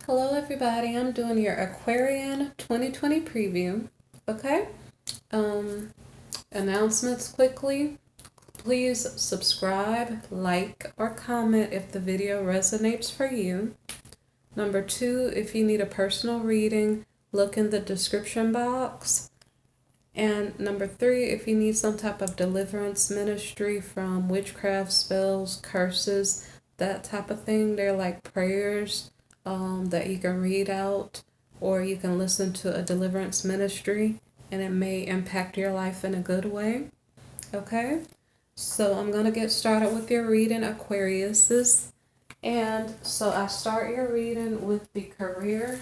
Hello everybody, I'm doing your Aquarian 2020 preview, okay? Announcements quickly. Please subscribe, like, or comment if the video resonates for you. Number 2, if you need a personal reading, look in the description box. And number 3, if you need some type of deliverance ministry from witchcraft, spells, curses, that type of thing, they're like prayers that you can read out, or you can listen to a deliverance ministry and it may impact your life in a good way. Okay, so I'm going to get started with your reading, Aquariuses. And so I start your reading with the career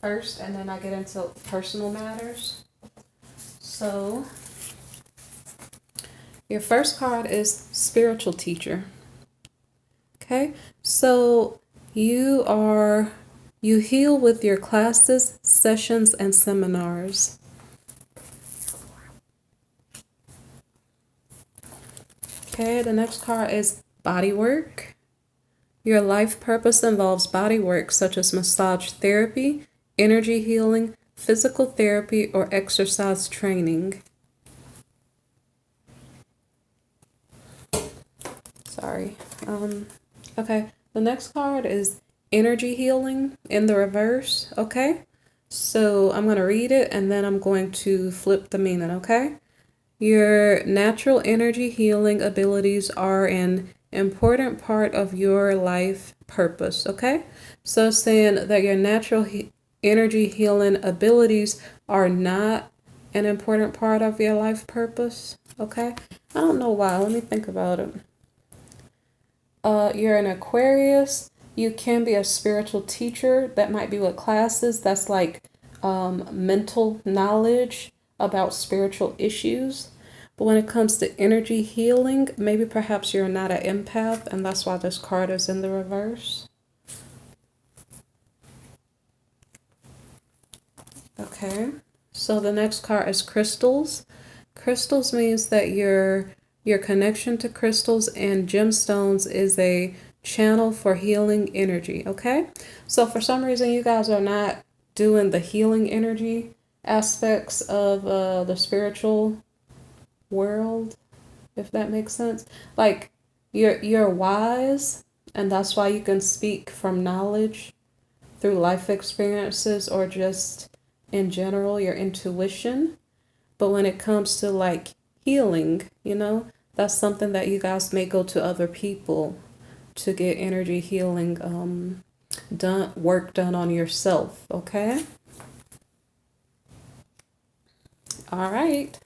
first, and then I get into personal matters. So your first card is spiritual teacher. Okay, so you heal with your classes, sessions, and seminars. Okay, the next card is body work. Your life purpose involves body work such as massage therapy, energy healing, physical therapy, or exercise training. Sorry. Okay, the next card is energy healing in the reverse, okay? So I'm going to read it and then I'm going to flip the meaning, okay? Your natural energy healing abilities are an important part of your life purpose, okay? So saying that your natural energy healing abilities are not an important part of your life purpose, okay? I don't know why. Let me think about it. You're an Aquarius. You can be a spiritual teacher. That might be what classes. That's like mental knowledge about spiritual issues. But when it comes to energy healing, maybe perhaps you're not an empath, and that's why this card is in the reverse. Okay, so the next card is crystals. Crystals means that your connection to crystals and gemstones is a channel for healing energy, okay? So for some reason you guys are not doing the healing energy aspects of the spiritual world, if that makes sense. Like you're wise, and that's why you can speak from knowledge through life experiences or just in general your intuition. But when it comes to like healing, that's something that you guys may go to other people to get energy healing work done on yourself, okay? All right.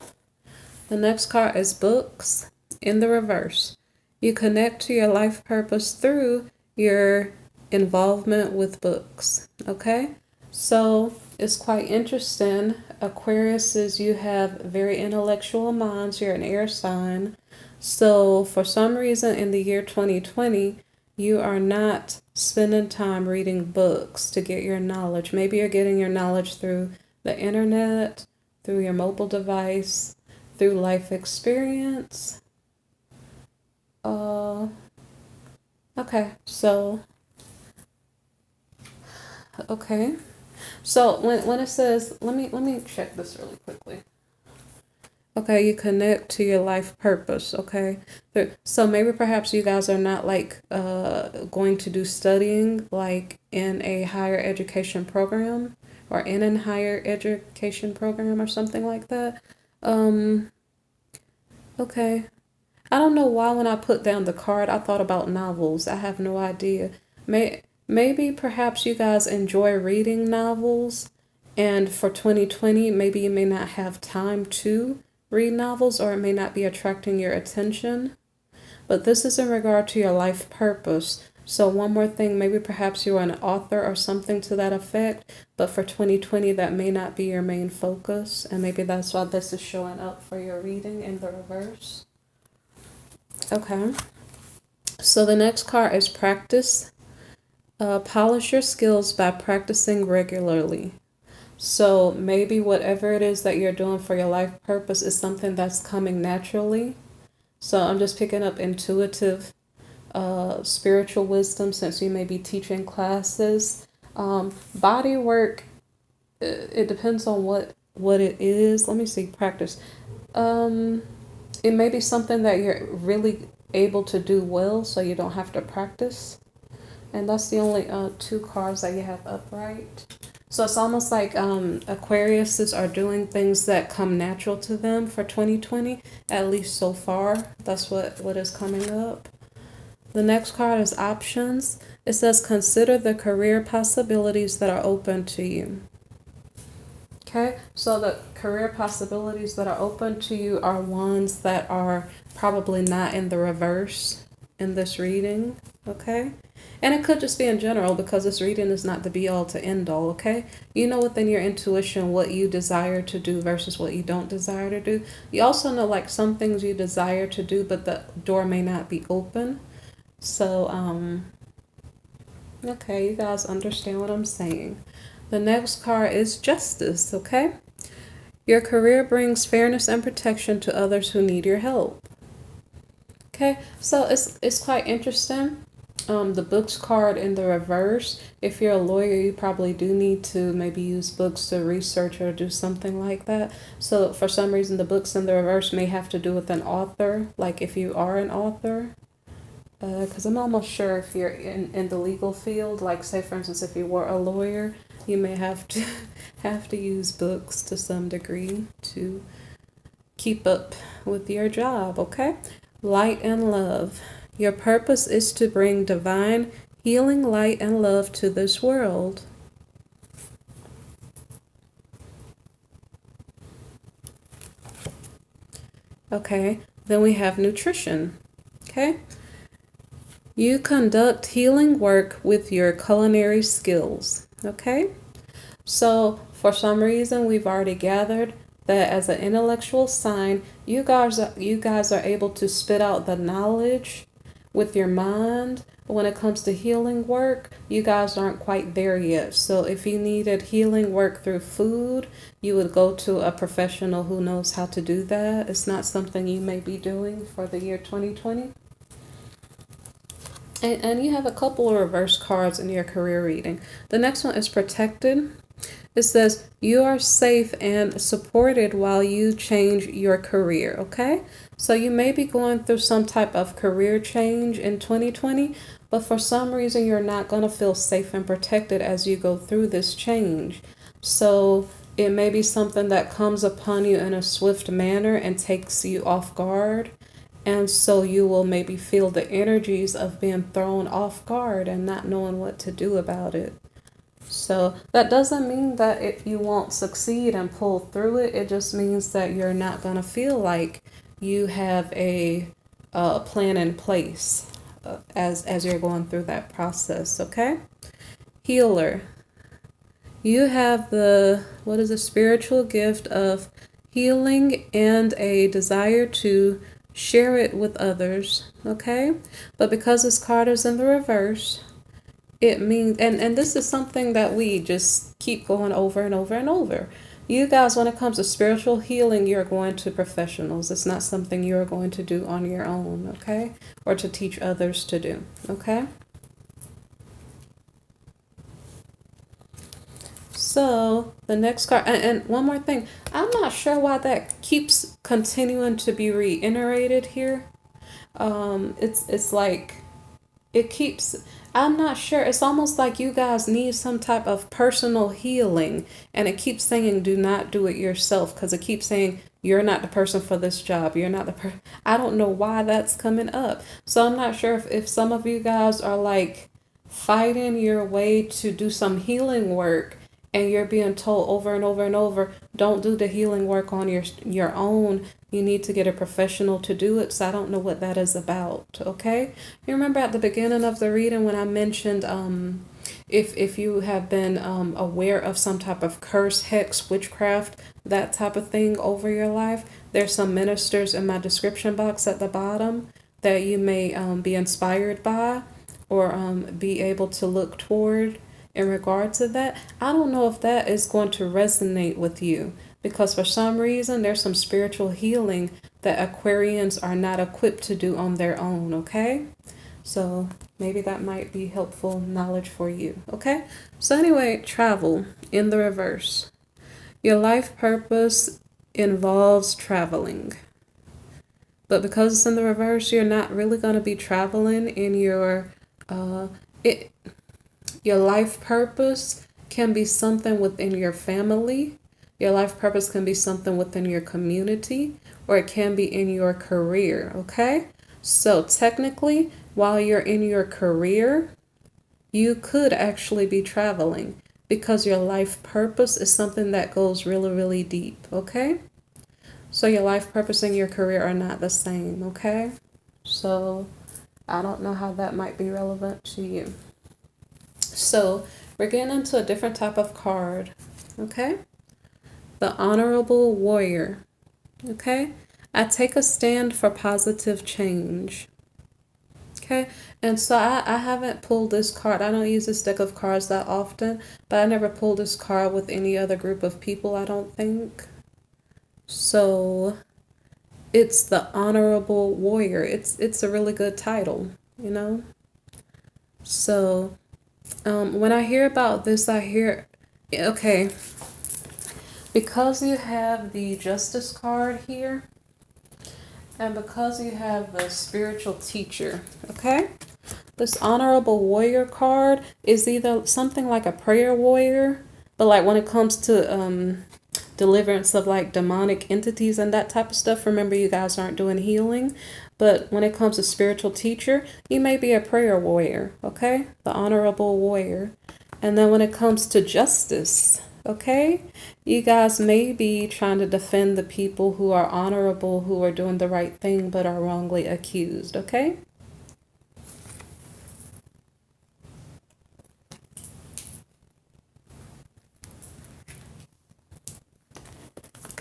The next card is books in the reverse. You connect to your life purpose through your involvement with books, okay? So it's quite interesting. Aquarius is you have very intellectual minds. You're an air sign. So for some reason in the year 2020, you are not spending time reading books to get your knowledge. Maybe you're getting your knowledge through the internet, through your mobile device, through life experience. Okay, so when it says, let me check this really quickly. Okay, you connect to your life purpose, okay? So maybe perhaps you guys are not like going to do studying like in a higher education program or in a higher education program or something like that. Okay. I don't know why when I put down the card, I thought about novels. I have no idea. Maybe perhaps you guys enjoy reading novels, and for 2020, maybe you may not have time to read novels, or it may not be attracting your attention. But this is in regard to your life purpose. So one more thing, maybe perhaps you're an author or something to that effect, but for 2020, that may not be your main focus, and maybe that's why this is showing up for your reading in the reverse. Okay, so the next card is practice. Polish your skills by practicing regularly. So maybe whatever it is that you're doing for your life purpose is something that's coming naturally. So I'm just picking up intuitive spiritual wisdom, since you may be teaching classes. Body work, it depends on what it is. Let me see, practice. It may be something that you're really able to do well, so you don't have to practice. And that's the only two cards that you have upright. So it's almost like Aquariuses are doing things that come natural to them for 2020, at least so far. That's what is coming up. The next card is options. It says consider the career possibilities that are open to you. Okay, so the career possibilities that are open to you are ones that are probably not in the reverse in this reading. Okay, and it could just be in general, because this reading is not the be all to end all. Okay, you know within your intuition what you desire to do versus what you don't desire to do. You also know like some things you desire to do, but the door may not be open. So okay, you guys understand what I'm saying. The next card is justice. Okay, your career brings fairness and protection to others who need your help. Okay, so it's quite interesting. The books card in the reverse. If you're a lawyer, you probably do need to maybe use books to research or do something like that. So for some reason, the books in the reverse may have to do with an author, like if you are an author. Because I'm almost sure if you're in the legal field, like say for instance, if you were a lawyer, you may have to have to use books to some degree to keep up with your job. Okay, light and love. Your purpose is to bring divine healing light and love to this world. Okay, then we have nutrition. Okay, you conduct healing work with your culinary skills. Okay, so for some reason we've already gathered that as an intellectual sign, you guys are able to spit out the knowledge with your mind. But when it comes to healing work, you guys aren't quite there yet. So if you needed healing work through food, you would go to a professional who knows how to do that. It's not something you may be doing for the year 2020. And you have a couple of reverse cards in your career reading. The next one is protected. It says you are safe and supported while you change your career. Okay, so you may be going through some type of career change in 2020, but for some reason you're not going to feel safe and protected as you go through this change. So it may be something that comes upon you in a swift manner and takes you off guard. And so you will maybe feel the energies of being thrown off guard and not knowing what to do about it. So that doesn't mean that if you won't succeed and pull through it, it just means that you're not going to feel like you have a plan in place as you're going through that process. Okay? Healer. You have the spiritual gift of healing and a desire to share it with others. Okay, but because this card is in the reverse, it means, and this is something that we just keep going over and over and over. You guys, when it comes to spiritual healing, you're going to professionals. It's not something you're going to do on your own. Okay, or to teach others to do. Okay. So the next card, and one more thing, I'm not sure why that keeps continuing to be reiterated here. It's like it keeps. I'm not sure. It's almost like you guys need some type of personal healing, and it keeps saying do not do it yourself because it keeps saying you're not the person for this job. You're not the person. I don't know why that's coming up. So I'm not sure if some of you guys are like fighting your way to do some healing work, and you're being told over and over and over, don't do the healing work on your own. You need to get a professional to do it. So I don't know what that is about. Okay. You remember at the beginning of the reading when I mentioned if you have been aware of some type of curse, hex, witchcraft, that type of thing over your life, there's some ministers in my description box at the bottom that you may be inspired by or be able to look toward in regard to that. I don't know if that is going to resonate with you because for some reason there's some spiritual healing that Aquarians are not equipped to do on their own. Okay, So maybe that might be helpful knowledge for you. Okay. So anyway, travel in the reverse. Your life purpose involves traveling. But because it's in the reverse, you're not really going to be traveling in your it your life purpose can be something within your family. Your life purpose can be something within your community, or it can be in your career, okay? So technically, while you're in your career, you could actually be traveling because your life purpose is something that goes really, really deep, okay? So your life purpose and your career are not the same, okay? So I don't know how that might be relevant to you. So we're getting into a different type of card, okay? The Honorable Warrior, okay? I take a stand for positive change, okay? And so I haven't pulled this card. I don't use this deck of cards that often, but I never pulled this card with any other group of people, I don't think. So it's the Honorable Warrior. It's a really good title, you know? So when I hear about this, I hear, okay, because you have the Justice card here, and because you have the Spiritual Teacher, okay? This Honorable Warrior card is either something like a prayer warrior, but like when it comes to deliverance of like demonic entities and that type of stuff, remember you guys aren't doing healing, but when it comes to Spiritual Teacher, you may be a prayer warrior, okay? The Honorable Warrior. And then when it comes to Justice, okay, you guys may be trying to defend the people who are honorable, who are doing the right thing, but are wrongly accused, okay?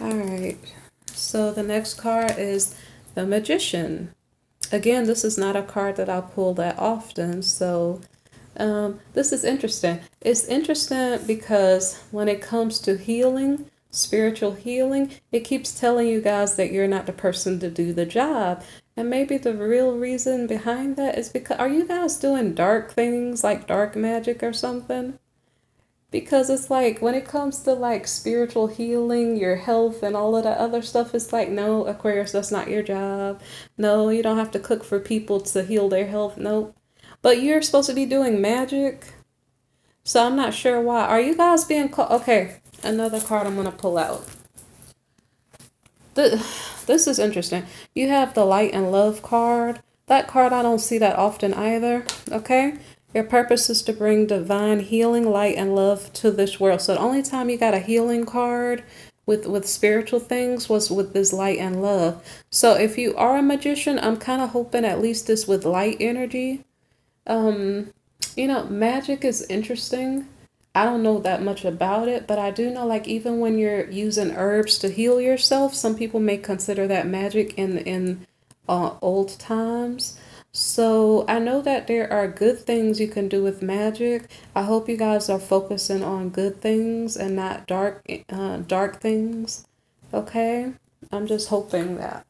All right, so the next card is the Magician. Again, this is not a card that I pull that often, so this is interesting. It's interesting because when it comes to healing, spiritual healing, it keeps telling you guys that you're not the person to do the job. And maybe the real reason behind that is because, are you guys doing dark things like dark magic or something? Because it's like when it comes to like spiritual healing, your health and all of that other stuff, it's like, no, Aquarius, that's not your job. No, you don't have to cook for people to heal their health. Nope. But you're supposed to be doing magic. So I'm not sure why. Are you guys being called? Okay, another card I'm going to pull out. This is interesting. You have the Light and Love card. That card, I don't see that often either. Okay? Your purpose is to bring divine healing, light, and love to this world. So the only time you got a healing card with spiritual things was with this light and love. So if you are a magician, I'm kind of hoping at least this with light energy. You know, magic is interesting. I don't know that much about it, but I do know like even when you're using herbs to heal yourself, some people may consider that magic in old times. So I know that there are good things you can do with magic. I hope you guys are focusing on good things and not dark things. Okay? I'm just hoping that,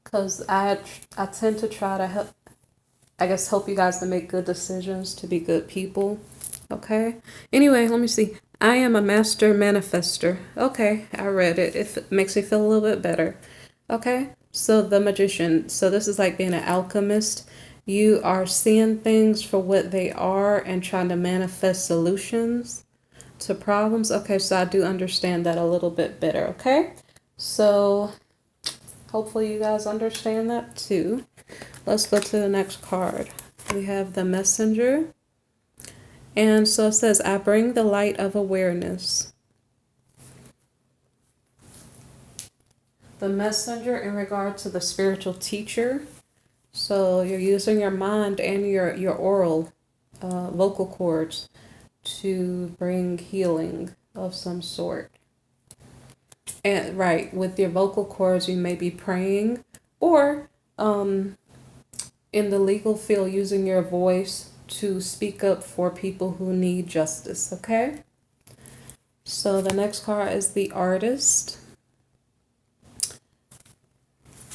because I tend to try to help, I guess, help you guys to make good decisions, to be good people. Okay. Anyway, let me see. I am a master manifester. Okay, I read it. It makes me feel a little bit better. Okay. So the Magician. So this is like being an alchemist. You are seeing things for what they are and trying to manifest solutions to problems. Okay, so I do understand that a little bit better. Okay. So hopefully you guys understand that too. Let's go to the next card. We have the Messenger. And so it says, I bring the light of awareness. The Messenger in regard to the Spiritual Teacher. So you're using your mind and your oral vocal cords to bring healing of some sort. And right, with your vocal cords, you may be praying, or in the legal field, using your voice to speak up for people who need justice, okay? So the next card is the Artist.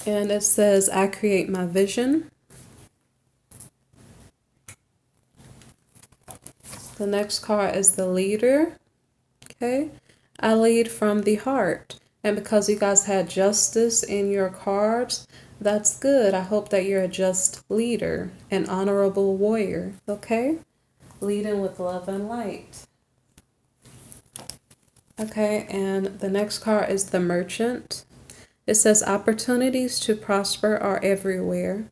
And it says, I create my vision. The next card is the leader. Okay. I lead from the heart. And because you guys had justice in your cards, that's good. I hope that you're a just leader, an honorable warrior. Okay. Leading with love and light. Okay. And the next card is the merchant. It says opportunities to prosper are everywhere.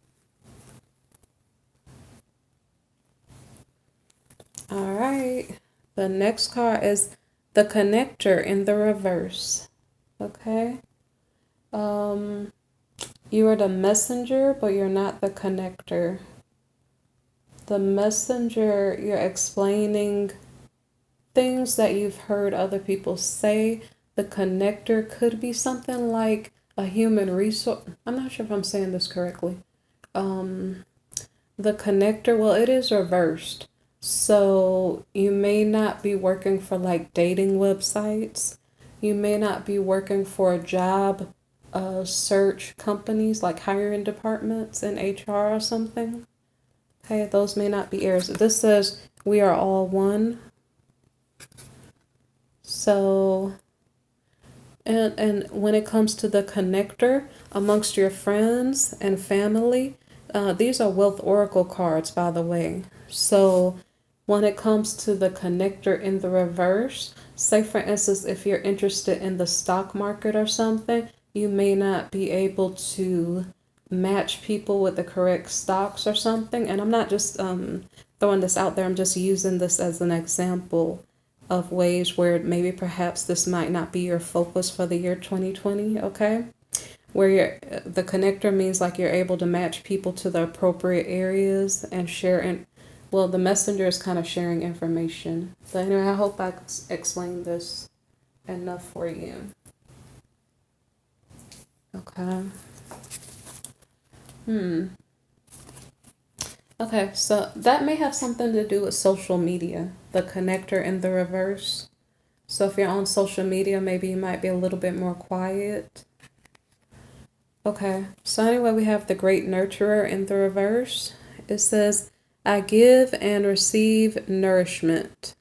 All right. The next card is the connector in the reverse. Okay. You are the messenger, but you're not the connector. The messenger, you're explaining things that you've heard other people say. The connector could be something like a human resource. I'm not sure if I'm saying this correctly. The connector, well, it is reversed. So you may not be working for like dating websites. You may not be working for job search companies like hiring departments in HR or something. Okay, those may not be errors. This says we are all one. So, and when it comes to the connector amongst your friends and family, these are wealth oracle cards, by the way. So when it comes to the connector in the reverse, say for instance, if you're interested in the stock market or something, you may not be able to match people with the correct stocks or something. And I'm not just throwing this out there, I'm just using this as an example of ways where maybe perhaps this might not be your focus for the year 2020, okay? Where the connector means like you're able to match people to the appropriate areas and share, and well, the messenger is kind of sharing information. So anyway, I hope I explained this enough for you. Okay. Okay, so that may have something to do with social media, the connector in the reverse. So if you're on social media, maybe you might be a little bit more quiet. Okay, so anyway, we have the great nurturer in the reverse. It says, I give and receive nourishment.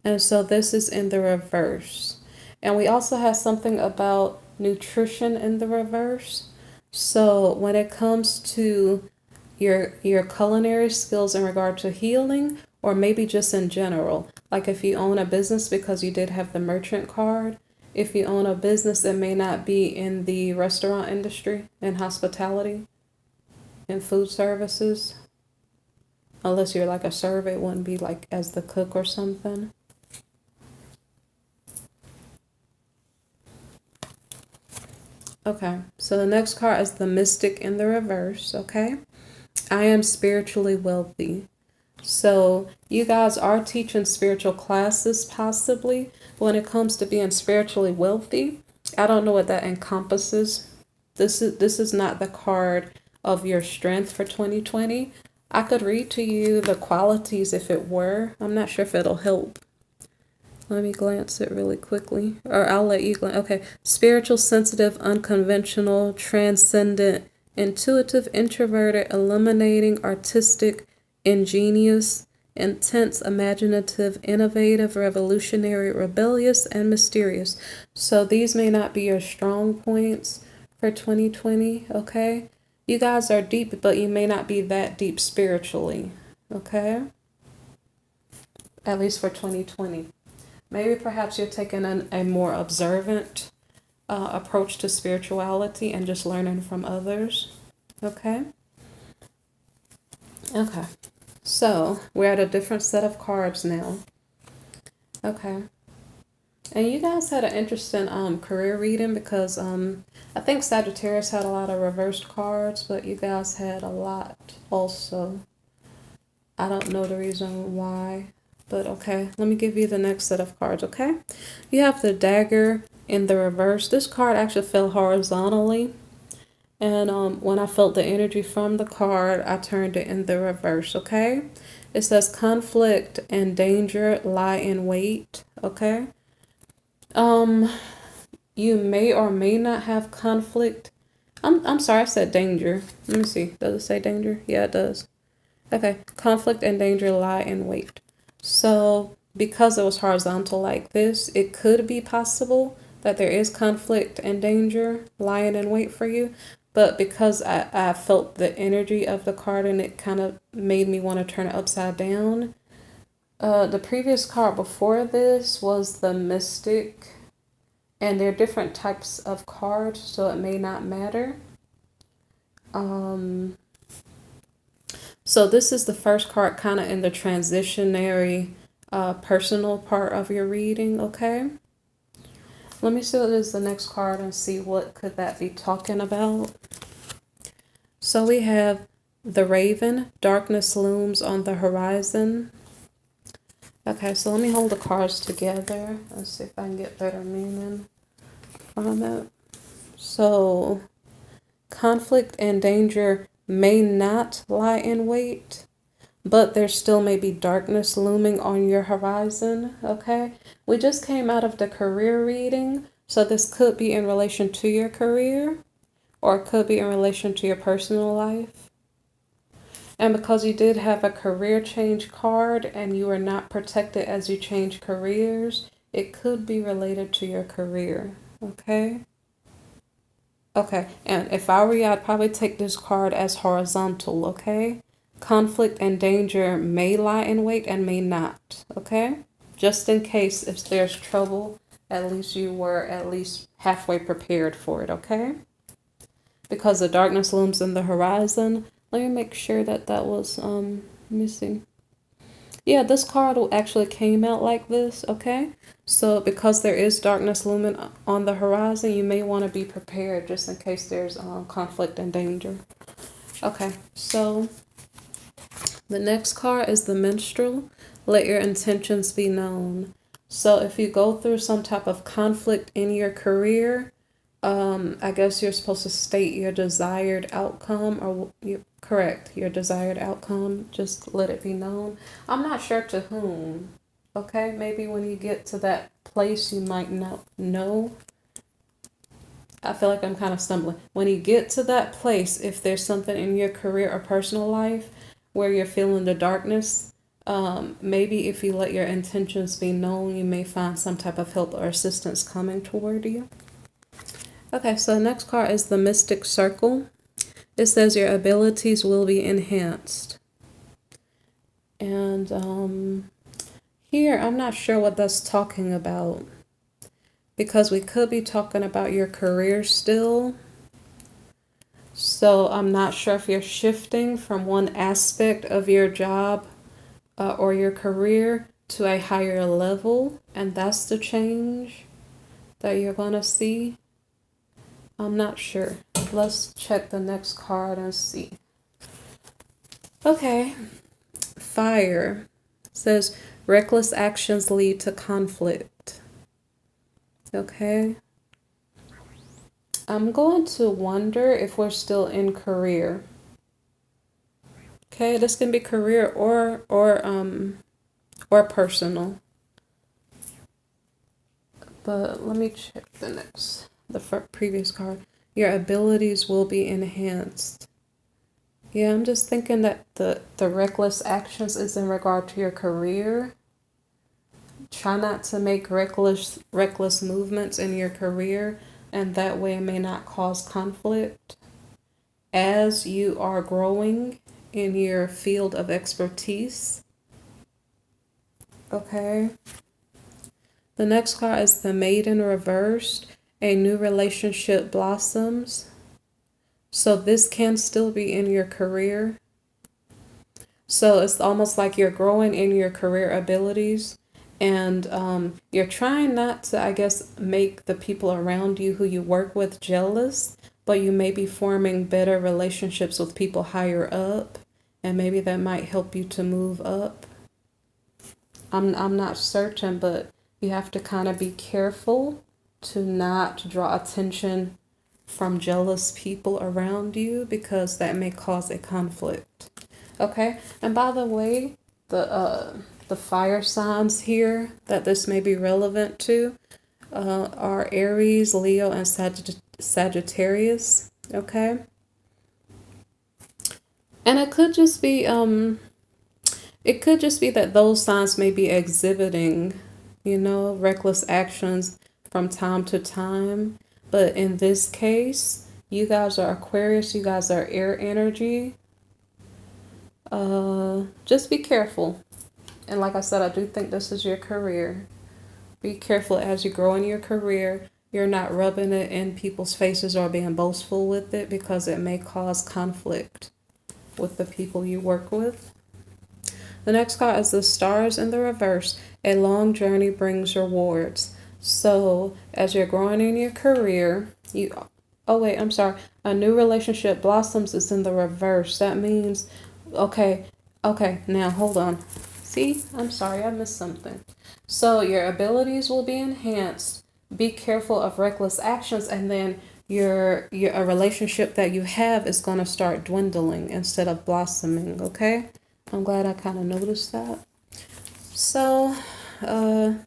And so this is in the reverse. And we also have something about nutrition in the reverse. So when it comes to your culinary skills in regard to healing, or maybe just in general, like if you own a business, because you did have the merchant card, if you own a business that may not be in the restaurant industry and hospitality and food services, unless you're like a server, it wouldn't be like as the cook or something. Okay, so the next card is the mystic in the reverse, okay? I am spiritually wealthy. So you guys are teaching spiritual classes possibly. When it comes to being spiritually wealthy, I don't know what that encompasses. This is not the card of your strength for 2020. I could read to you the qualities if it were. I'm not sure if it'll help. Let me glance it really quickly, or I'll let you glance. Okay, spiritual, sensitive, unconventional, transcendent, intuitive, introverted, illuminating, artistic, ingenious, intense, imaginative, innovative, revolutionary, rebellious, and mysterious. So these may not be your strong points for 2020, okay? You guys are deep, but you may not be that deep spiritually, okay? At least for 2020. Maybe perhaps you're taking a more observant approach to spirituality and just learning from others. Okay? Okay. So we're at a different set of cards now. Okay. And you guys had an interesting career reading because I think Sagittarius had a lot of reversed cards, but you guys had a lot also. I don't know the reason why. But okay, let me give you the next set of cards, okay? You have the dagger in the reverse. This card actually fell horizontally. And when I felt the energy from the card, I turned it in the reverse, okay? It says conflict and danger lie in wait, okay? You may or may not have conflict. I'm sorry, I said danger. Let me see. Does it say danger? Yeah, it does. Okay, conflict and danger lie in wait. So because it was horizontal like this, it could be possible that there is conflict and danger lying in wait for you. But because I felt the energy of the card and it kind of made me want to turn it upside down. The previous card before this was the Mystic. And there are different types of cards, so it may not matter. So this is the first card kind of in the transitionary personal part of your reading, okay? Let me see what is the next card and see what could that be talking about. So we have the Raven, darkness looms on the horizon. Okay, so let me hold the cards together. Let's see if I can get better meaning from it. So conflict and danger may not lie in wait, but there still may be darkness looming on your horizon, okay? We just came out of the career reading, so this could be in relation to your career, or it could be in relation to your personal life. And because you did have a career change card and you are not protected as you change careers, it could be related to your career, okay? Okay, and if I were you, I'd probably take this card as horizontal, okay? Conflict and danger may lie in wait and may not, okay? Just in case if there's trouble, at least you were at least halfway prepared for it, okay? Because the darkness looms in the horizon. Let me make sure that that was missing. Yeah, this card actually came out like this, okay? So because there is darkness looming on the horizon, you may want to be prepared just in case there's conflict and danger. Okay, so the next card is the Minstrel. Let your intentions be known. So if you go through some type of conflict in your career, I guess you're supposed to state your desired outcome, or correct, your desired outcome. Just let it be known. I'm not sure to whom. Okay, maybe when you get to that place, you might not know. I feel like I'm kind of stumbling. When you get to that place, if there's something in your career or personal life where you're feeling the darkness, maybe if you let your intentions be known, you may find some type of help or assistance coming toward you. Okay, so the next card is the Mystic Circle. It says your abilities will be enhanced. And here, I'm not sure what that's talking about, because we could be talking about your career still. So I'm not sure if you're shifting from one aspect of your job or your career to a higher level, and that's the change that you're going to see. I'm not sure. Let's check the next card and see. Okay. Fire. It says reckless actions lead to conflict. Okay. I'm going to wonder if we're still in career. Okay, this can be career or personal. But let me check the previous card. Your abilities will be enhanced. Yeah, I'm just thinking that the reckless actions is in regard to your career. Try not to make reckless movements in your career, and that way it may not cause conflict as you are growing in your field of expertise. Okay. The next card is the Maiden reversed. A new relationship blossoms. So this can still be in your career. So it's almost like you're growing in your career abilities, and you're trying not to, I guess, make the people around you who you work with jealous, but you may be forming better relationships with people higher up, and maybe that might help you to move up. I'm not certain, but you have to kind of be careful to not draw attention from jealous people around you, because that may cause a conflict. Okay, and by the way, the fire signs here that this may be relevant to are Aries, Leo, and Sagittarius. Okay, and it could just be It could just be that those signs may be exhibiting, you know, reckless actions from time to time. But in this case, you guys are Aquarius, you guys are air energy. Just be careful. And like I said, I do think this is your career. Be careful as you grow in your career. You're not rubbing it in people's faces or being boastful with it, because it may cause conflict with the people you work with. The next card is the stars in the reverse. A long journey brings rewards. So as you're growing in your career, a new relationship blossoms is in the reverse. That means, okay, now hold on. See, I'm sorry, I missed something. So your abilities will be enhanced. Be careful of reckless actions, and then a relationship that you have is going to start dwindling instead of blossoming, okay? I'm glad I kind of noticed that. So, the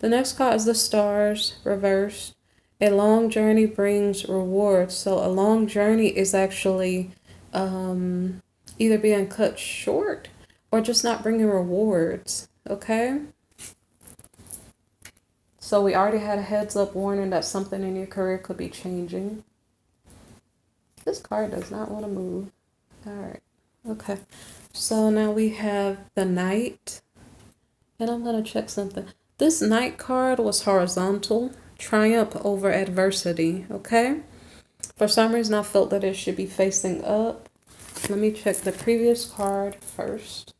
next card is the stars reversed. A long journey brings rewards. So a long journey is actually either being cut short or just not bringing rewards, okay? So we already had a heads up warning that something in your career could be changing. This card does not want to move. All right. Okay. So now we have the Knight. And I'm going to check something. This Knight card was horizontal. Triumph over adversity. Okay. For some reason, I felt that it should be facing up. Let me check the previous card first.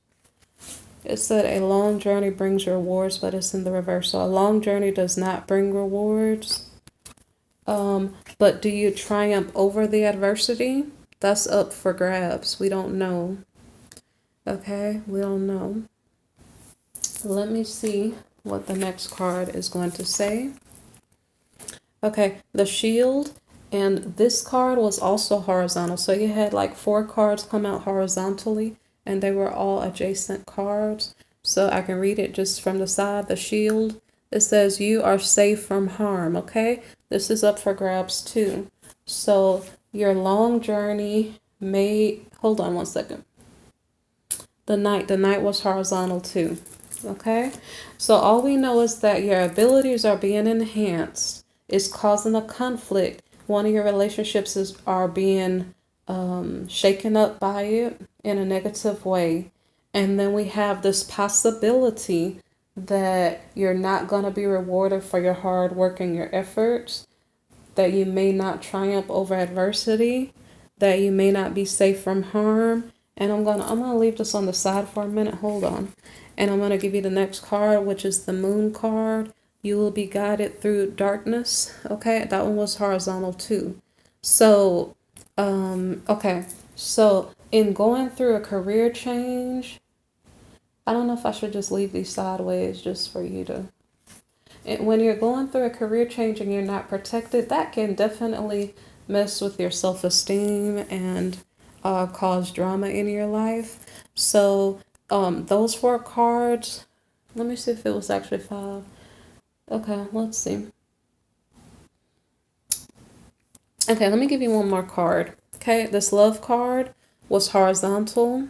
It said a long journey brings rewards, but it's in the reverse. So a long journey does not bring rewards. But do you triumph over the adversity? That's up for grabs. We don't know. Okay, we don't know. Let me see what the next card is going to say. Okay, the Shield. And this card was also horizontal. So you had like 4 cards come out horizontally, and they were all adjacent cards. So I can read it just from the side. The Shield, it says you are safe from harm, okay? This is up for grabs too. So your long journey may, hold on one second. The Knight was horizontal too, okay? So all we know is that your abilities are being enhanced. It's causing a conflict. One of your relationships are being shaken up by it in a negative way. And then we have this possibility that you're not going to be rewarded for your hard work and your efforts, that you may not triumph over adversity, that you may not be safe from harm. And I'm gonna leave this on the side for a minute. Hold on. And I'm gonna give you the next card, which is the Moon card. You will be guided through darkness. Okay, that one was horizontal too. So, okay. So in going through a career change, I don't know if I should just leave these sideways just for you to. When you're going through a career change and you're not protected, that can definitely mess with your self-esteem and cause drama in your life. So those 4 cards, let me see if it was actually 5. Okay, let's see. Okay, let me give you one more card. Okay, this Love card was horizontal.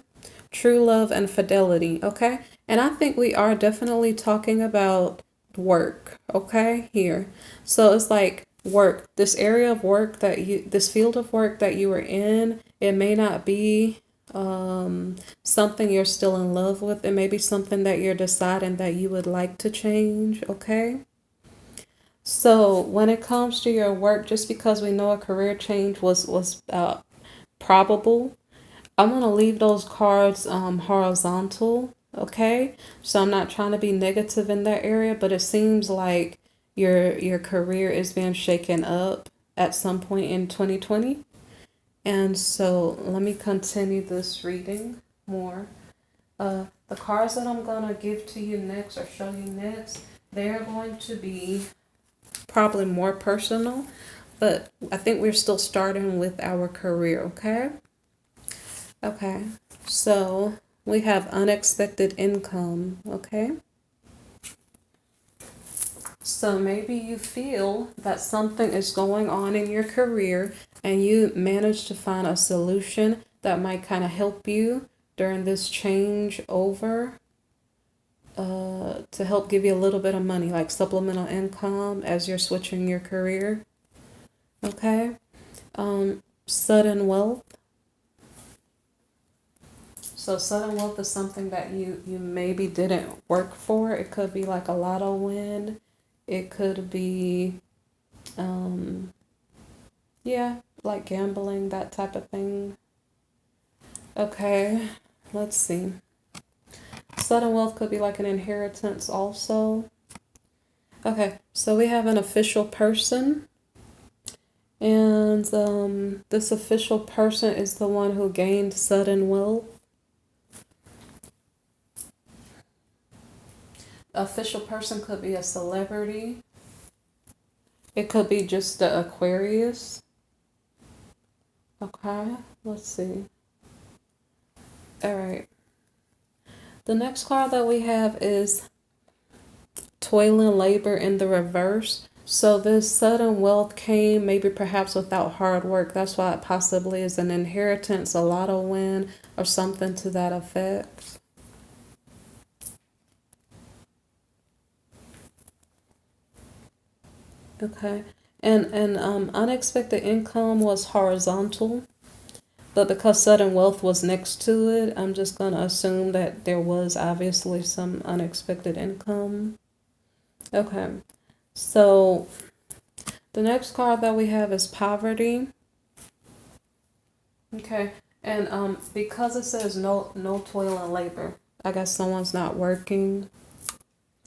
True love and fidelity, okay? And I think we are definitely talking about work, okay, here. So it's like work, this area of work this field of work that you were in, it may not be something you're still in love with. It may be something that you're deciding that you would like to change, okay? So when it comes to your work, just because we know a career change was probable, I'm going to leave those cards horizontal, okay? So I'm not trying to be negative in that area, but it seems like your career is being shaken up at some point in 2020. And so let me continue this reading more. The cards that I'm going to give to you next or show you next, they're going to be probably more personal, but I think we're still starting with our career, okay? Okay, so we have unexpected income, okay? So maybe you feel that something is going on in your career and you manage to find a solution that might kind of help you during this change over to help give you a little bit of money, like supplemental income as you're switching your career. Okay. Sudden wealth. So sudden wealth is something that you maybe didn't work for. It could be like a lotto win. It could be, yeah, like gambling, that type of thing. Okay, let's see. Sudden wealth could be like an inheritance also. Okay, so we have an official person. And this official person is the one who gained sudden wealth. Official person could be a celebrity. It could be just the Aquarius. Okay, let's see. All right. The next card that we have is toil and labor in the reverse. So this sudden wealth came maybe perhaps without hard work. That's why it possibly is an inheritance, a lotto win, or something to that effect. Okay. And unexpected income was horizontal. But because sudden wealth was next to it, I'm just going to assume that there was obviously some unexpected income. Okay. So the next card that we have is poverty. Okay. And because it says no toil and labor, I guess someone's not working.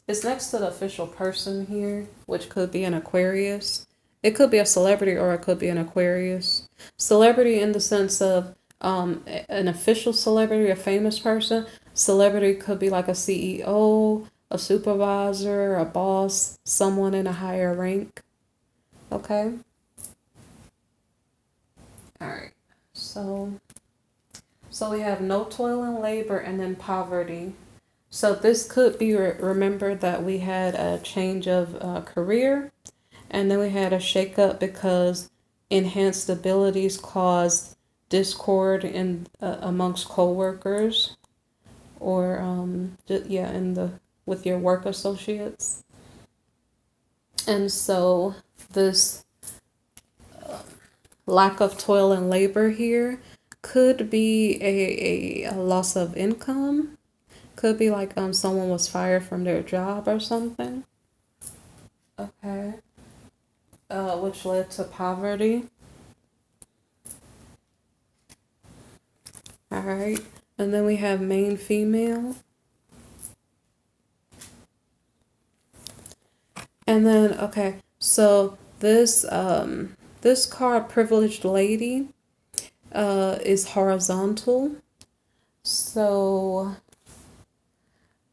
It's next to the official person here, which could be an Aquarius. It could be a celebrity or it could be an Aquarius. Celebrity in the sense of an official celebrity, a famous person. Celebrity could be like a CEO, a supervisor, a boss, someone in a higher rank. Okay? All right. So we have no toil and labor and then poverty. So this could be, remember that we had a change of career, and then we had a shakeup because enhanced abilities caused discord in amongst coworkers, or with your work associates. And so this lack of toil and labor here could be a loss of income. Could be like someone was fired from their job or something. Okay. Which led to poverty. All right. And then we have main female. And then, okay, so this this card, privileged lady, is horizontal. So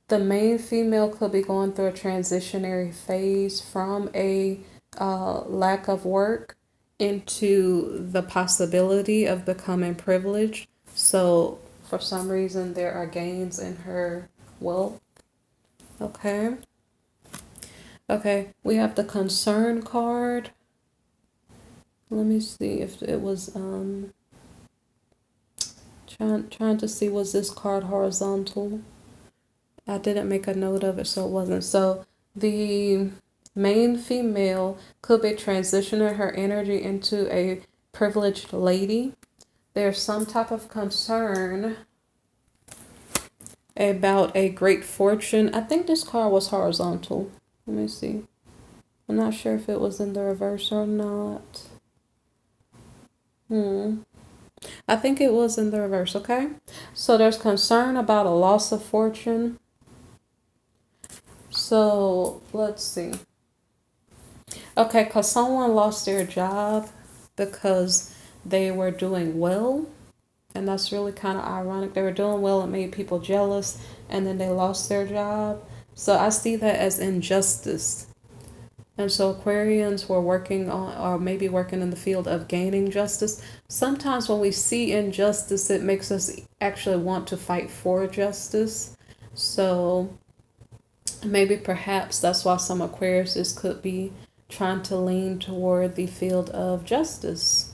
the main female could be going through a transitionary phase from a lack of work into the possibility of becoming privileged. So for some reason, there are gains in her wealth. Okay. Okay, we have the concern card. Let me see if it was trying to see, was this card horizontal? I didn't make a note of it, so it wasn't. So the main female could be transitioning her energy into a privileged lady. There's some type of concern about a great fortune. I think this card was horizontal. Let me see. I'm not sure if it was in the reverse or not. I think it was in the reverse, okay? So there's concern about a loss of fortune. So let's see. Okay, because someone lost their job because they were doing well. And that's really kind of ironic. They were doing well, it made people jealous, and then they lost their job. So I see that as injustice. And so Aquarians were working on, or maybe working in the field of gaining justice. Sometimes when we see injustice, it makes us actually want to fight for justice. So maybe perhaps that's why some Aquariuses could be trying to lean toward the field of justice,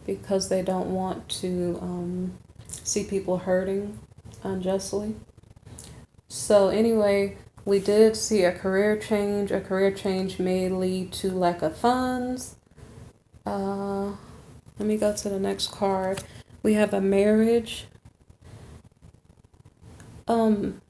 because they don't want to see people hurting. unjustly. So anyway, we did see a career change. A career change may lead to lack of funds. Let me go to the next card. We have a marriage. When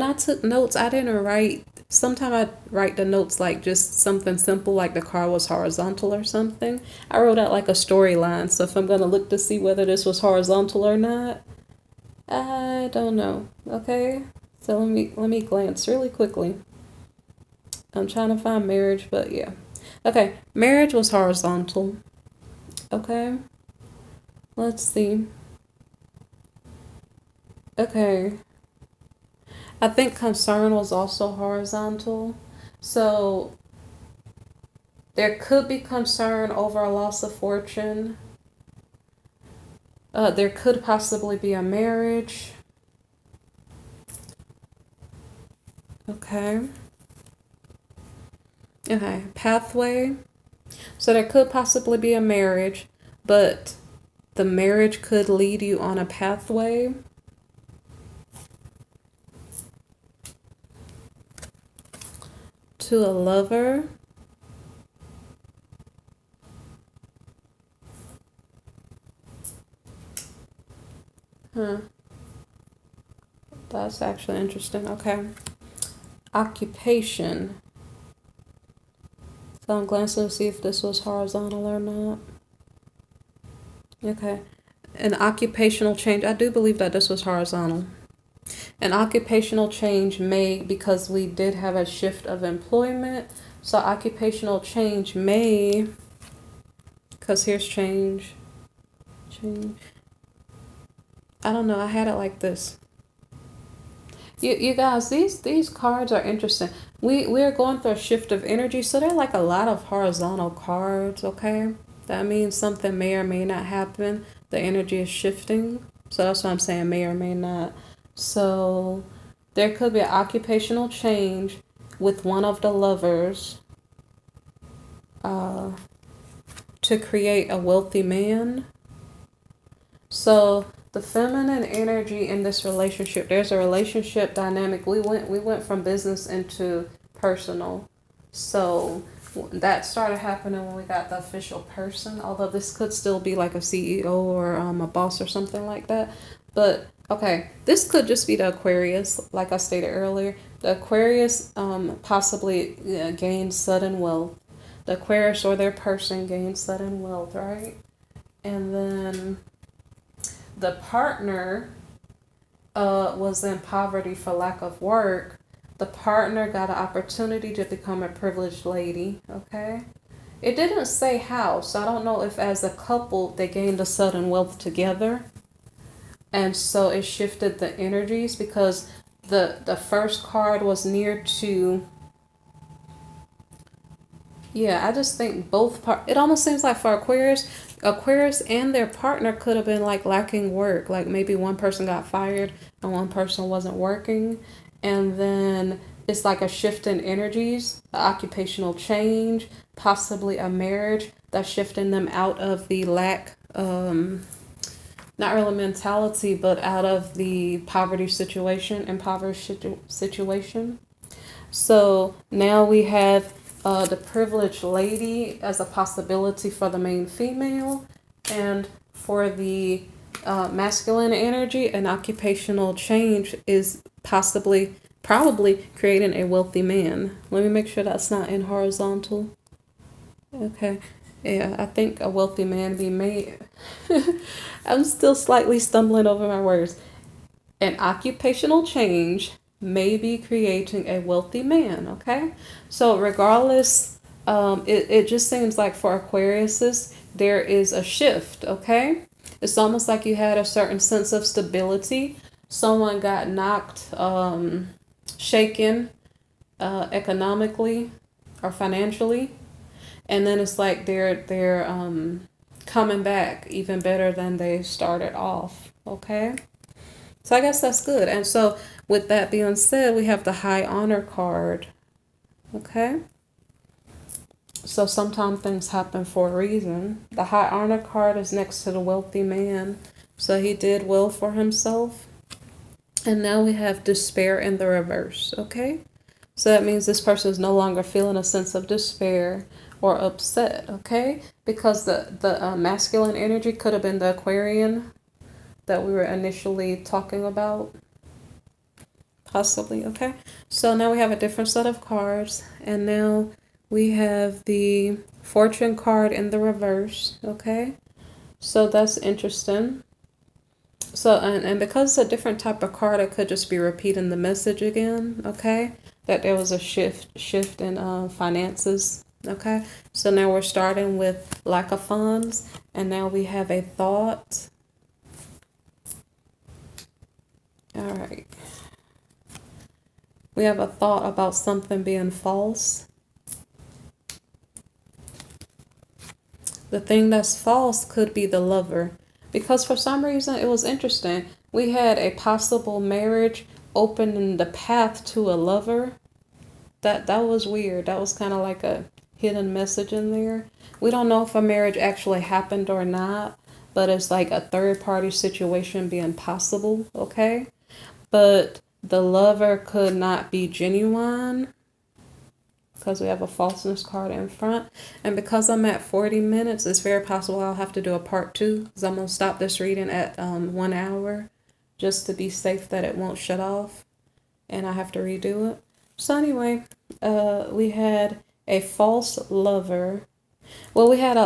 I took notes, I didn't write. Sometimes I write the notes like just something simple, like the car was horizontal or something. I wrote out like a storyline. So if I'm gonna look to see whether this was horizontal or not, I don't know. Okay. So let me glance really quickly. I'm trying to find marriage, but yeah. Okay, marriage was horizontal. Okay. Let's see. Okay. I think concern was also horizontal. So there could be concern over a loss of fortune. There could possibly be a marriage. Okay. Okay. Pathway. So there could possibly be a marriage, but the marriage could lead you on a pathway. To a lover. That's actually interesting. Okay. Occupation. So I'm glancing to see if this was horizontal or not. Okay. An occupational change. I do believe that this was horizontal. An occupational change may, because we did have a shift of employment. So occupational change may, because here's change. Change. I don't know. I had it like this. You guys, these cards are interesting. We're going through a shift of energy, so they're like a lot of horizontal cards, okay? That means something may or may not happen. The energy is shifting. So that's what I'm saying, may or may not. So there could be an occupational change with one of the lovers to create a wealthy man. So the feminine energy in this relationship, there's a relationship dynamic. We went from business into personal. So that started happening when we got the official person, although this could still be like a CEO or a boss or something like that. But okay, this could just be the Aquarius, like I stated earlier. The Aquarius possibly gained sudden wealth. The Aquarius or their person gained sudden wealth, right? And then the partner was in poverty for lack of work. The partner got an opportunity to become a privileged lady, okay? It didn't say how, so I don't know if as a couple they gained a sudden wealth together. And so it shifted the energies because the first card was near to, yeah, I just think both it almost seems like for Aquarius and their partner could have been like lacking work. Like maybe one person got fired and one person wasn't working. And then it's like a shift in energies, the occupational change, possibly a marriage that's shifting them out of the lack, not really mentality, but out of the poverty situation, impoverished situation. So now we have the privileged lady as a possibility for the main female, and for the masculine energy, an occupational change is probably creating a wealthy man. Let me make sure that's not in horizontal. Okay. Yeah, I think a wealthy man be made. I'm still slightly stumbling over my words. An occupational change may be creating a wealthy man, okay? So regardless, it just seems like for Aquariuses, there is a shift, okay? It's almost like you had a certain sense of stability. Someone got knocked, shaken economically or financially, and then it's like they're coming back even better than they started off, okay? So I guess that's good. And so with that being said, we have the High Honor card. Okay. So sometimes things happen for a reason. The High Honor card is next to the wealthy man. So he did well for himself. And now we have despair in the reverse, okay? So that means this person is no longer feeling a sense of despair or upset, okay? Because the masculine energy could have been the Aquarian that we were initially talking about, possibly, okay? So now we have a different set of cards, and now we have the Fortune card in the reverse, okay? So that's interesting. So, and because it's a different type of card, I could just be repeating the message again, okay? That there was a shift in finances, okay? So now we're starting with lack of funds, and now we have a thought. All right. We have a thought about something being false. The thing that's false could be the lover. Because for some reason, it was interesting. We had a possible marriage opening the path to a lover. That was weird. That was kind of like a hidden message in there. We don't know if a marriage actually happened or not, but it's like a third party situation being possible, okay? But the lover could not be genuine because we have a falseness card in front. And because I'm at 40 minutes, it's very possible I'll have to do a part 2 because I'm going to stop this reading at 1 hour just to be safe that it won't shut off and I have to redo it. So anyway, we had a false lover. Well, we had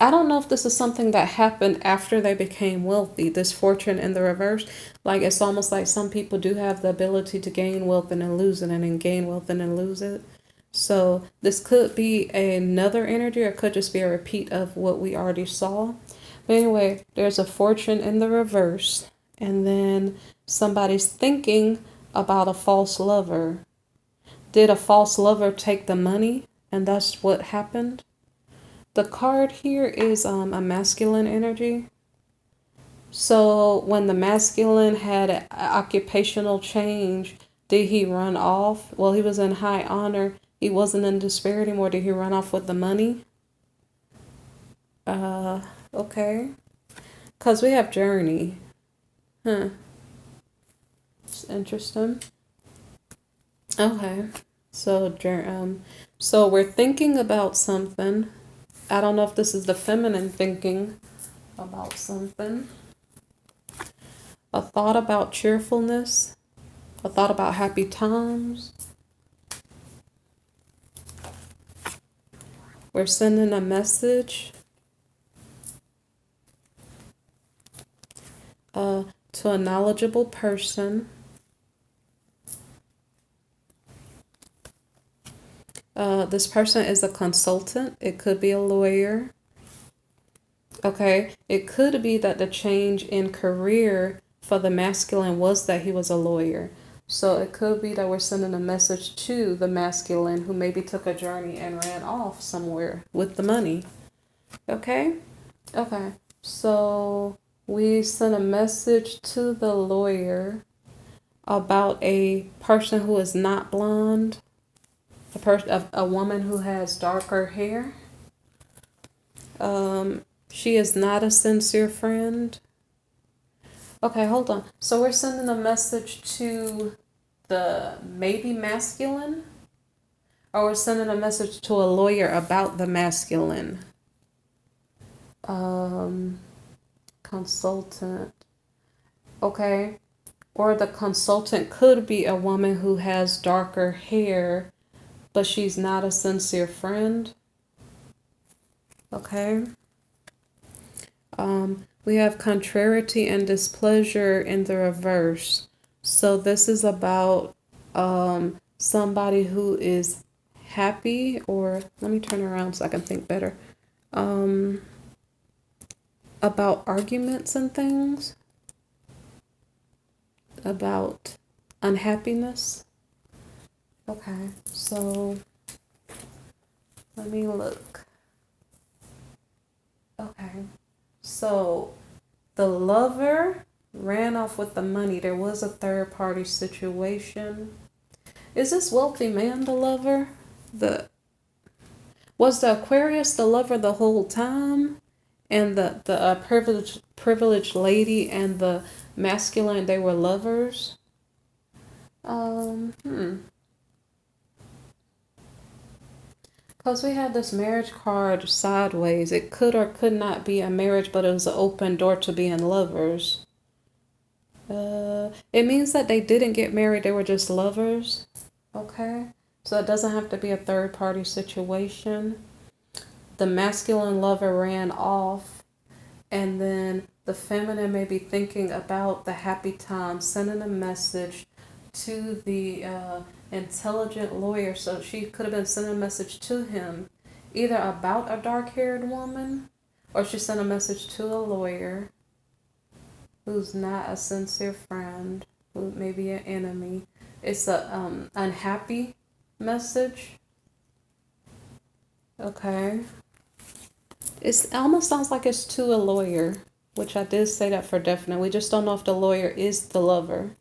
I don't know if this is something that happened after they became wealthy, this fortune in the reverse. Like, it's almost like some people do have the ability to gain wealth and then lose it, and then gain wealth and then lose it. So this could be another energy, or it could just be a repeat of what we already saw. But anyway, there's a fortune in the reverse, and then somebody's thinking about a false lover. Did a false lover take the money, and that's what happened? The card here is a masculine energy. So when the masculine had an occupational change, did he run off? Well, he was in high honor. He wasn't in despair anymore. Did he run off with the money? Okay. Because we have journey. Huh. It's interesting. Okay. So we're thinking about something. I don't know if this is the feminine thinking about something. A thought about cheerfulness. A thought about happy times. We're sending a message to a knowledgeable person. This person is a consultant. It could be a lawyer. Okay, it could be that the change in career for the masculine was that he was a lawyer. So it could be that we're sending a message to the masculine who maybe took a journey and ran off somewhere with the money. Okay? Okay. So we sent a message to the lawyer about a person who is not blonde, a woman who has darker hair. She is not a sincere friend. Okay, hold on. So we're sending a message to the maybe masculine, or we're sending a message to a lawyer about the masculine. Consultant. Okay. Or the consultant could be a woman who has darker hair, but she's not a sincere friend. Okay. We have contrariety and displeasure in the reverse. So this is about somebody who is happy, or let me turn around so I can think better. About arguments and things. About unhappiness. Okay, so let me look. Okay. So the lover ran off with the money. There was a third party situation. Is this wealthy man the lover? Was the Aquarius the lover the whole time? And the privileged lady and the masculine, they were lovers? Because we have this marriage card sideways. It could or could not be a marriage, but it was an open door to being lovers. It means that they didn't get married, they were just lovers. Okay? So it doesn't have to be a third party situation. The masculine lover ran off, and then the feminine may be thinking about the happy time, sending a message to the intelligent lawyer. So she could have been sending a message to him, either about a dark-haired woman, or she sent a message to a lawyer who's not a sincere friend, who may be an enemy. It's a unhappy message. Okay. It almost sounds like it's to a lawyer, which I did say that for definite. We just don't know if the lawyer is the lover.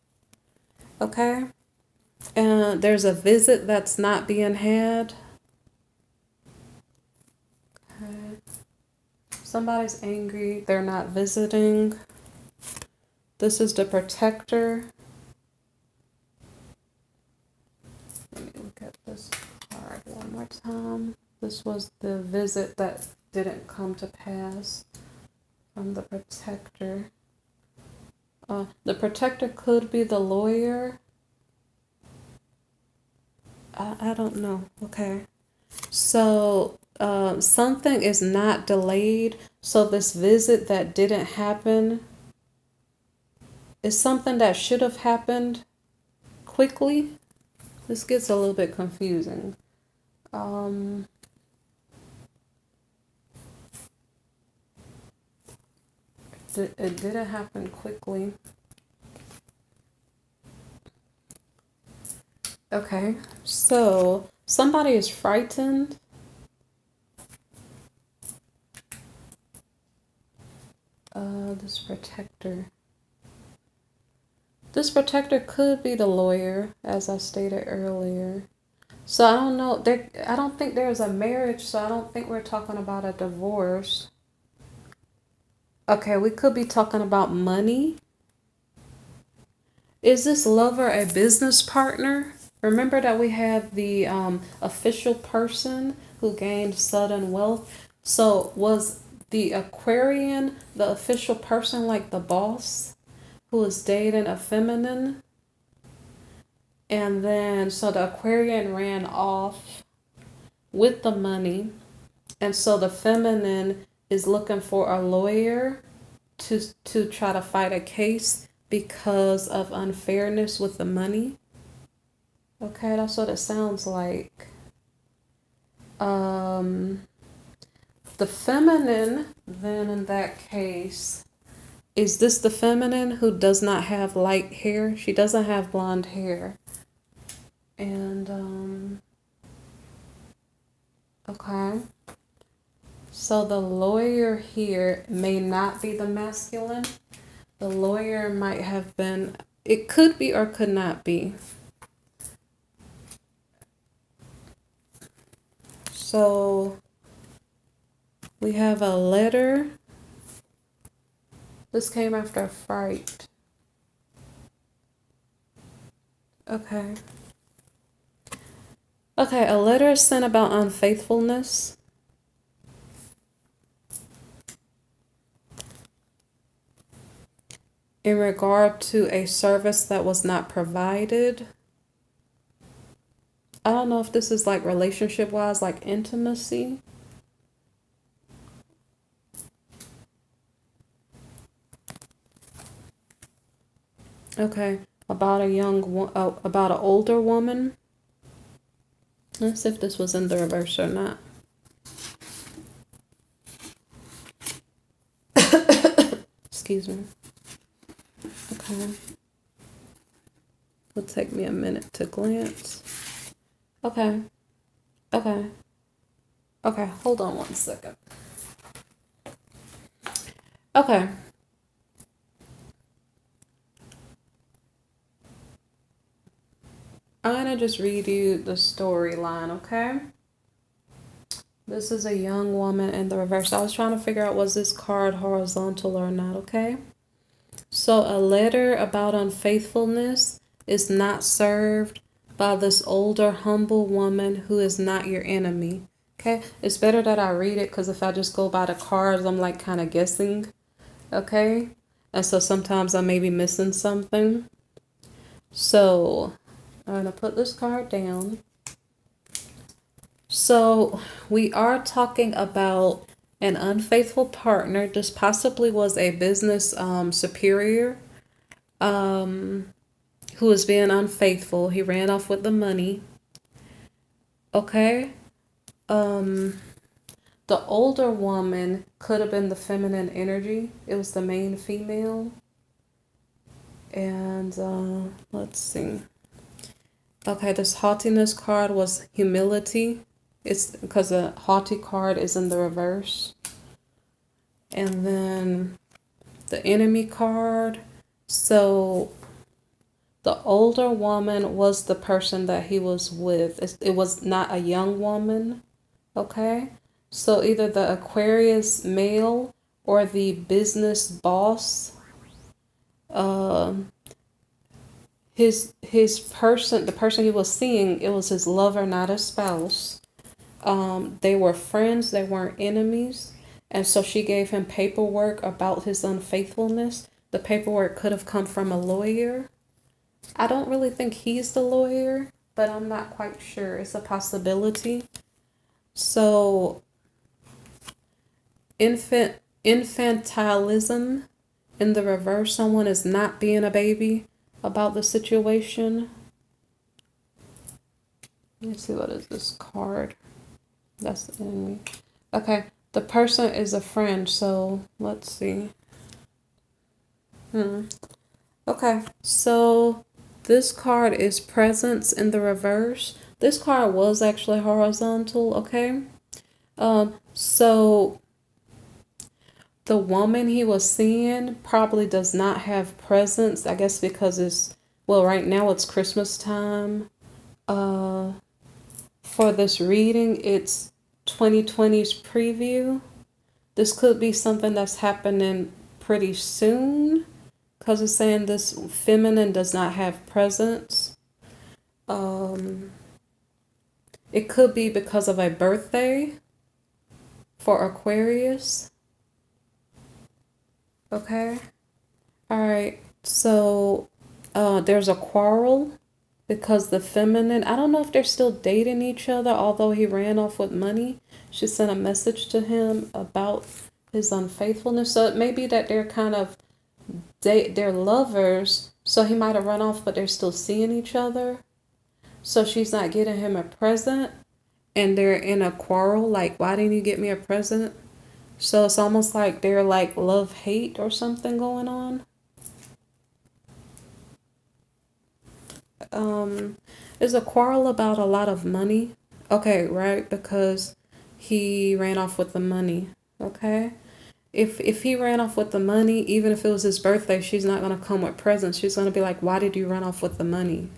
Okay. And there's a visit that's not being had. Okay. Somebody's angry. They're not visiting. This is the protector. Let me look at this card one more time. This was the visit that didn't come to pass from the protector. The protector could be the lawyer. I don't know. Okay. So something is not delayed. So this visit that didn't happen is something that should have happened quickly. This gets a little bit confusing. It didn't happen quickly. Okay, so somebody is frightened. This protector. This protector could be the lawyer, as I stated earlier. So I don't know. I don't think there's a marriage, so I don't think we're talking about a divorce. Okay, we could be talking about money. Is this lover a business partner? Remember that we have the official person who gained sudden wealth. So was the Aquarian the official person, like the boss, who was dating a feminine? And then, so the Aquarian ran off with the money. And so the feminine is looking for a lawyer to try to fight a case because of unfairness with the money. Okay, that's what it sounds like. The feminine, then in that case, is this the feminine who does not have light hair? She doesn't have blonde hair. And, okay. So the lawyer here may not be the masculine. The lawyer might have been, it could be or could not be. So we have a letter. This came after a fight. Okay. Okay, a letter is sent about unfaithfulness. In regard to a service that was not provided. I don't know if this is like relationship wise, like intimacy. Okay, about about an older woman. Let's see if this was in the reverse or not. Excuse me. Okay. It'll take me a minute to glance. Okay. Okay. Okay, hold on one second. Okay. I'm going to just read you the storyline, okay? This is a young woman in the reverse. I was trying to figure out, was this card horizontal or not, okay? So a letter about unfaithfulness is not served by this older, humble woman who is not your enemy. Okay, it's better that I read it because if I just go by the cards, I'm like kind of guessing. Okay, and so sometimes I may be missing something. So I'm going to put this card down. So we are talking about an unfaithful partner. This possibly was a business superior who was being unfaithful. He ran off with the money. Okay. The older woman could have been the feminine energy. It was the main female. And let's see. Okay, this haughtiness card was humility. It's because the haughty card is in the reverse. And then the enemy card. So the older woman was the person that he was with. It was not a young woman. Okay. So either the Aquarius male or the business boss, his person, the person he was seeing, it was his lover, not his spouse. They were friends, they weren't enemies. And so she gave him paperwork about his unfaithfulness. The paperwork could have come from a lawyer. I don't really think he's the lawyer, but I'm not quite sure. It's a possibility. So infantilism in the reverse, someone is not being a baby about the situation. Let me see, what is this card? That's the enemy. Okay, the person is a friend, so let's see. Okay, so this card is presence in the reverse. This card was actually horizontal, okay? So the woman he was seeing probably does not have presence, I guess because it's, well, right now it's Christmas time. For this reading, it's 2020's preview. This could be something that's happening pretty soon because it's saying this feminine does not have presence. It could be because of a birthday for Aquarius. Okay. All right. So there's a quarrel because the feminine, I don't know if they're still dating each other, although he ran off with money. She sent a message to him about his unfaithfulness. So it may be that they're kind of they're lovers. So he might have run off, but they're still seeing each other. So she's not getting him a present, and they're in a quarrel. Like, why didn't you get me a present? So it's almost like they're like love-hate or something going on. There's a quarrel about a lot of money. Okay, right? Because he ran off with the money. Okay? If he ran off with the money, even if it was his birthday, she's not going to come with presents. She's going to be like, why did you run off with the money?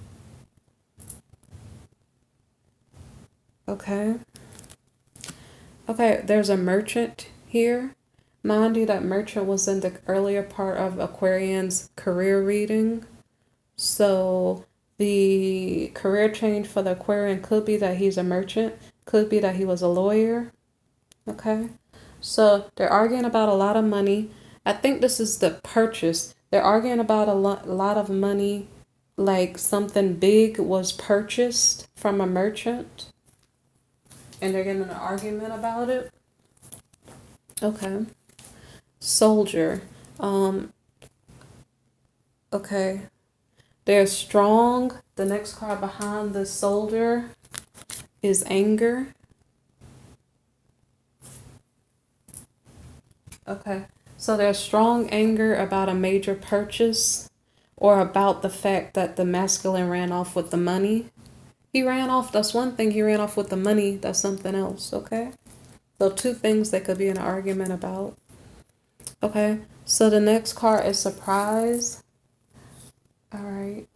Okay. Okay, there's a merchant here. Mind you, that merchant was in the earlier part of Aquarian's career reading. So the career change for the Aquarian could be that he's a merchant, could be that he was a lawyer. Okay. So they're arguing about a lot of money. I think this is the purchase. They're arguing about a lot of money, like something big was purchased from a merchant. And they're getting an argument about it. Okay. Soldier. Okay. They're strong. The next card behind the soldier is anger. Okay. So there's strong anger about a major purchase or about the fact that the masculine ran off with the money. He ran off, that's one thing. He ran off with the money, that's something else, okay? So two things that could be an argument about. Okay, so the next card is surprise. All right,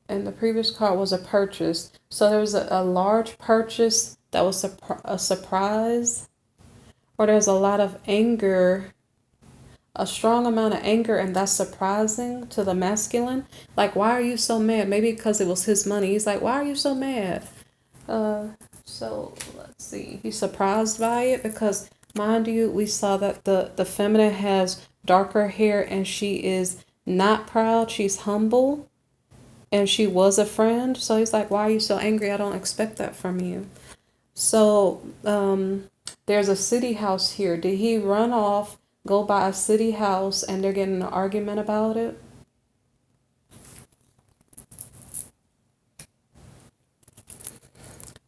and the previous card was a purchase. So there was a large purchase that was a surprise, or there's a lot of anger a strong amount of anger, and that's surprising to the masculine. Like, why are you so mad? Maybe because it was his money. He's like, why are you so mad? So let's see. He's surprised by it because, mind you, we saw that the feminine has darker hair and she is not proud. She's humble and she was a friend. So he's like, why are you so angry? I don't expect that from you. So there's a city house here. Did he run off, go by a city house, and they're getting an argument about it?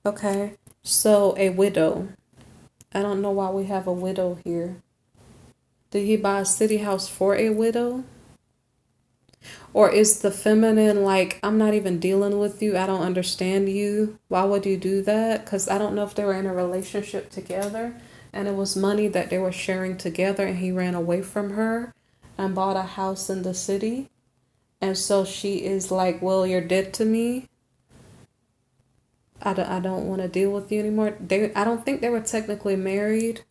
Okay, so a widow. I don't know why we have a widow here. Did he buy a city house for a widow? Or is the feminine like, I'm not even dealing with you, I don't understand you? Why would you do that? Because I don't know if they were in a relationship together and it was money that they were sharing together and he ran away from her and bought a house in the city. And so she is like, well, you're dead to me. I don't want to deal with you anymore. I don't think they were technically married,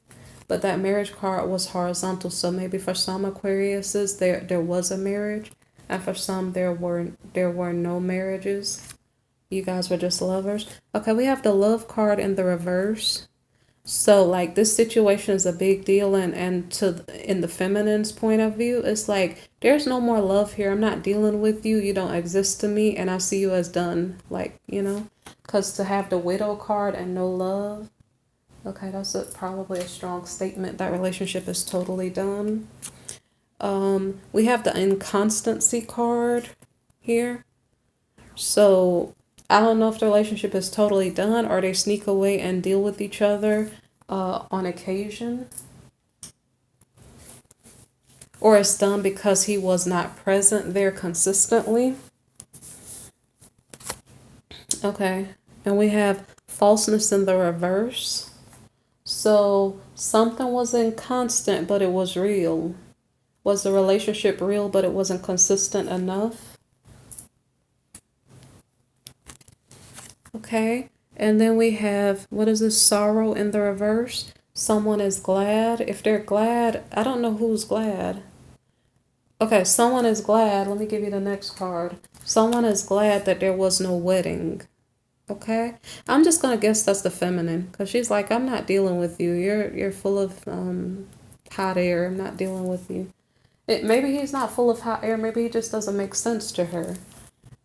but that marriage card was horizontal. So maybe for some Aquariuses, there was a marriage. And for some, there were no marriages. You guys were just lovers. Okay, we have the love card in the reverse. So like this situation is a big deal, and in the feminine's point of view, it's like there's no more love here. I'm not dealing with you. You don't exist to me, and I see you as done. Like, you know, because to have the widow card and no love, okay, that's probably a strong statement. That relationship is totally done. We have the inconstancy card here. So I don't know if the relationship is totally done or they sneak away and deal with each other on occasion. Or it's done because he was not present there consistently. Okay. And we have falseness in the reverse. So something was inconstant, but it was real. Was the relationship real, but it wasn't consistent enough? Okay. And then we have, what is this? Sorrow in the reverse. Someone is glad. If they're glad, I don't know who's glad. Okay, someone is glad. Let me give you the next card. Someone is glad that there was no wedding. Okay. I'm just going to guess that's the feminine because she's like, I'm not dealing with you. You're full of hot air. I'm not dealing with you. Maybe he's not full of hot air. Maybe he just doesn't make sense to her.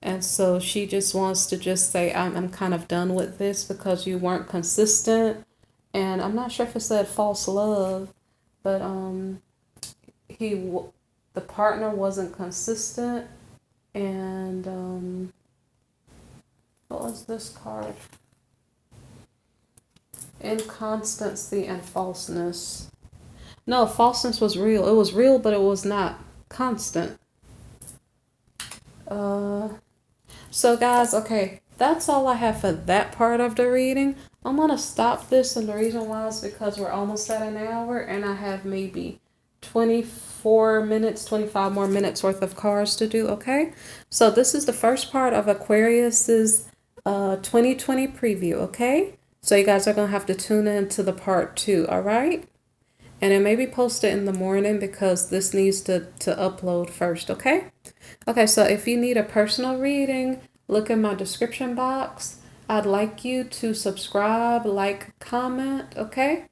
And so she just wants to just say, I'm kind of done with this because you weren't consistent. And I'm not sure if it said false love, but the partner wasn't consistent. And what was this card? Inconstancy and falseness. No, falseness was real. It was real, but it was not constant. So guys, okay, that's all I have for that part of the reading. I'm going to stop this, and the reason why is because we're almost at an hour, and I have maybe 24 minutes, 25 more minutes worth of cards to do, okay? So this is the first part of Aquarius's 2020 preview, okay? So you guys are going to have to tune in to the part 2, all right? And it may be posted in the morning because this needs to upload first, okay? Okay, so if you need a personal reading, look in my description box. I'd like you to subscribe, like, comment, okay?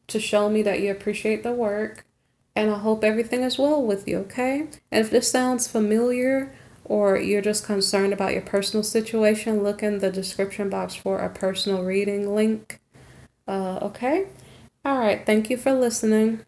To show me that you appreciate the work. And I hope everything is well with you, okay? And if this sounds familiar or you're just concerned about your personal situation, look in the description box for a personal reading link, okay? All right, thank you for listening.